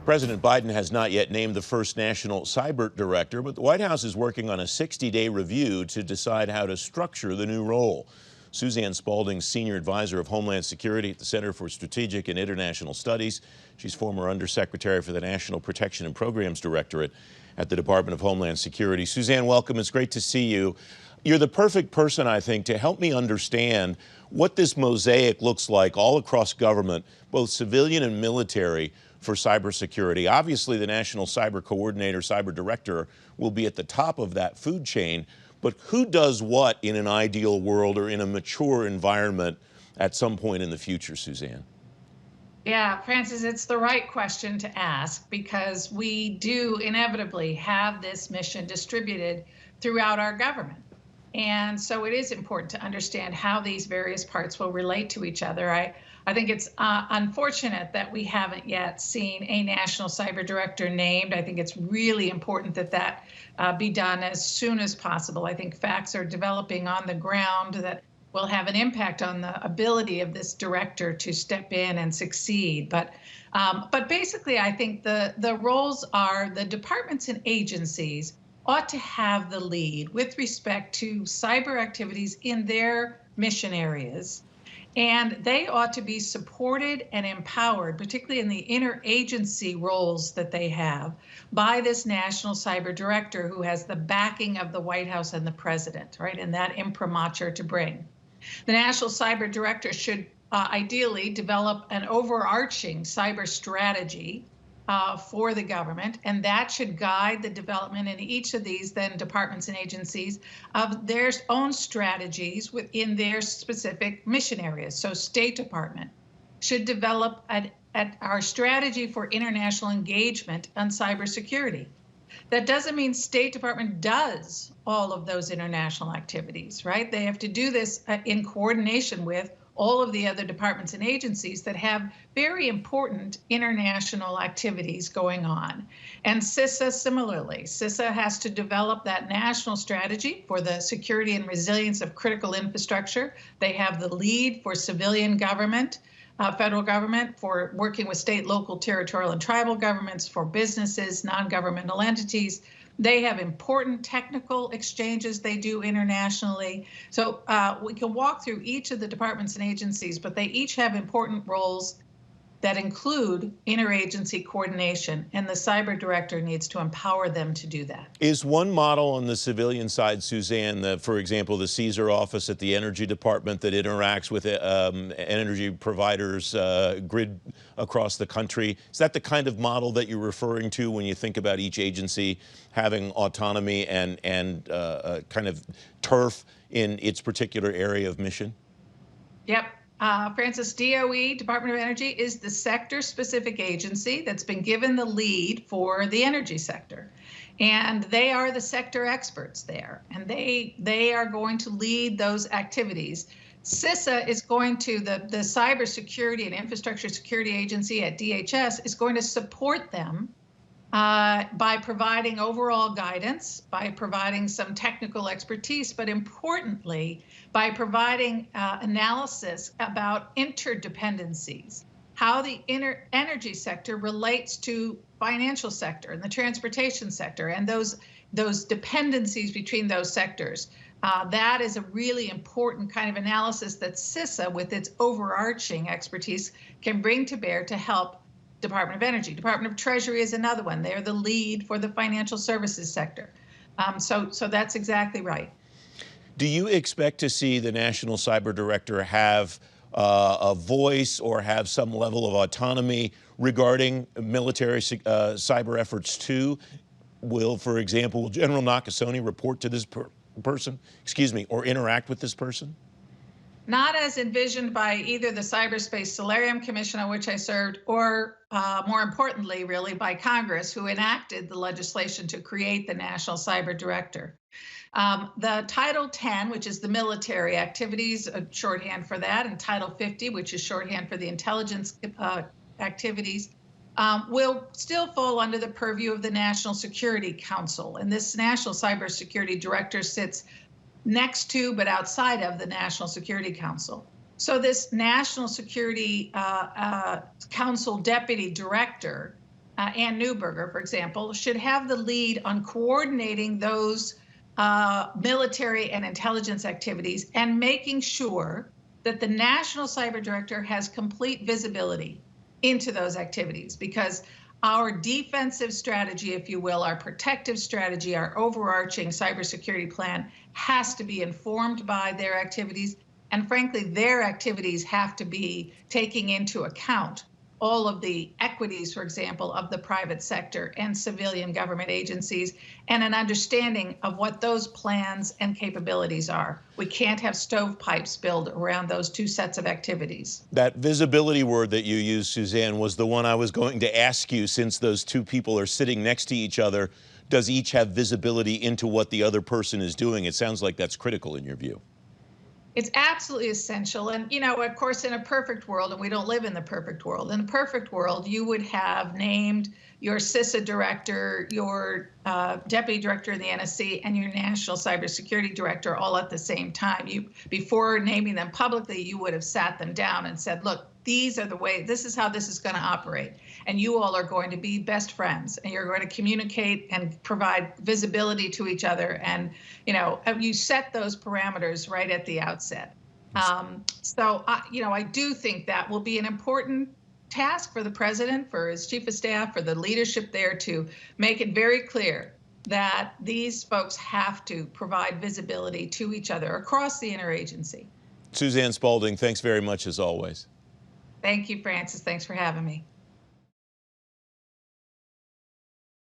President Biden has not yet named the first national cyber director, but the White House is working on a 60-day review to decide how to structure the new role. Suzanne Spaulding, Senior Advisor of Homeland Security at the Center for Strategic and International Studies. She's former Undersecretary for the National Protection and Programs Directorate at the Department of Homeland Security. Suzanne, welcome. It's great to see you. You're the perfect person, I think, to help me understand what this mosaic looks like all across government, both civilian and military, for cybersecurity. Obviously, the National Cyber Coordinator, Cyber Director will be at the top of that food chain, but who does what in an ideal world or in a mature environment at some point in the future, Suzanne? Yeah, Francis, it's the right question to ask because we do inevitably have this mission distributed throughout our government. And so it is important to understand how these various parts will relate to each other. I think it's unfortunate that we haven't yet seen a national cyber director named. I think it's really important that that be done as soon as possible. I think facts are developing on the ground that will have an impact on the ability of this director to step in and succeed. But basically, I think the roles are the departments and agencies ought to have the lead with respect to cyber activities in their mission areas. And they ought to be supported and empowered, particularly in the interagency roles that they have, by this national cyber director who has the backing of the White House and the president, right? And that imprimatur to bring. The national cyber director should ideally develop an overarching cyber strategy for the government, and that should guide the development in each of these then departments and agencies of their own strategies within their specific mission areas. So State Department should develop our strategy for international engagement on cybersecurity. That doesn't mean State Department does all of those international activities, right? They have to do this in coordination with all of the other departments and agencies that have very important international activities going on. And CSIS similarly. CSIS has to develop that national strategy for the security and resilience of critical infrastructure. They have the lead for civilian government, federal government, for working with state, local, territorial, and tribal governments, for businesses, non-governmental entities. They have important technical exchanges they do internationally. So we can walk through each of the departments and agencies, but they each have important roles that include interagency coordination, and the cyber director needs to empower them to do that. Is one model on the civilian side, Suzanne, for example, the CSIS office at the Energy Department that interacts with energy providers grid across the country? Is that the kind of model that you're referring to when you think about each agency having autonomy and kind of turf in its particular area of mission? Yep. Francis, DOE, Department of Energy, is the sector-specific agency that's been given the lead for the energy sector. And they are the sector experts there, and they are going to lead those activities. CISA is going to, the Cybersecurity and Infrastructure Security Agency at DHS is going to support them by providing overall guidance, by providing some technical expertise, but importantly, by providing analysis about interdependencies, how the energy sector relates to financial sector and the transportation sector, and those dependencies between those sectors. That is a really important kind of analysis that CISA, with its overarching expertise, can bring to bear to help Department of Energy. Department of Treasury is another one. They're the lead for the financial services sector. So that's exactly right. Do you expect to see the National Cyber Director have a voice or have some level of autonomy regarding military cyber efforts too? For example, General Nakasone report to this person, or interact with this person? Not as envisioned by either the Cyberspace Solarium Commission, on which I served, or more importantly, really, by Congress, who enacted the legislation to create the National Cyber Director. The Title 10, which is the military activities, shorthand for that, and Title 50, which is shorthand for the intelligence activities, will still fall under the purview of the National Security Council. And this National Cybersecurity Director sits next to, but outside of, the National Security Council. So this National Security Council Deputy Director Ann Neuberger, for example, should have the lead on coordinating those military and intelligence activities and making sure that the National Cyber Director has complete visibility into those activities, because our defensive strategy, if you will, our protective strategy, our overarching cybersecurity plan has to be informed by their activities. And frankly, their activities have to be taking into account all of the equities, for example, of the private sector and civilian government agencies, and an understanding of what those plans and capabilities are. We can't have stovepipes built around those two sets of activities. That visibility word that you used, Suzanne, was the one I was going to ask you. Since those two people are sitting next to each other, does each have visibility into what the other person is doing? It sounds like that's critical in your view. It's absolutely essential. And, of course, in a perfect world, and we don't live in the perfect world, in a perfect world, you would have named your CISA director, your deputy director in the NSC, and your national cybersecurity director all at the same time. Before naming them publicly, you would have sat them down and said, look, these are the way, this is how this is going to operate. And you all are going to be best friends, and you're going to communicate and provide visibility to each other. And, you set those parameters right at the outset. I do think that will be an important task for the president, for his chief of staff, for the leadership there, to make it very clear that these folks have to provide visibility to each other across the interagency. Suzanne Spaulding, thanks very much as always. Thank you, Francis. Thanks for having me.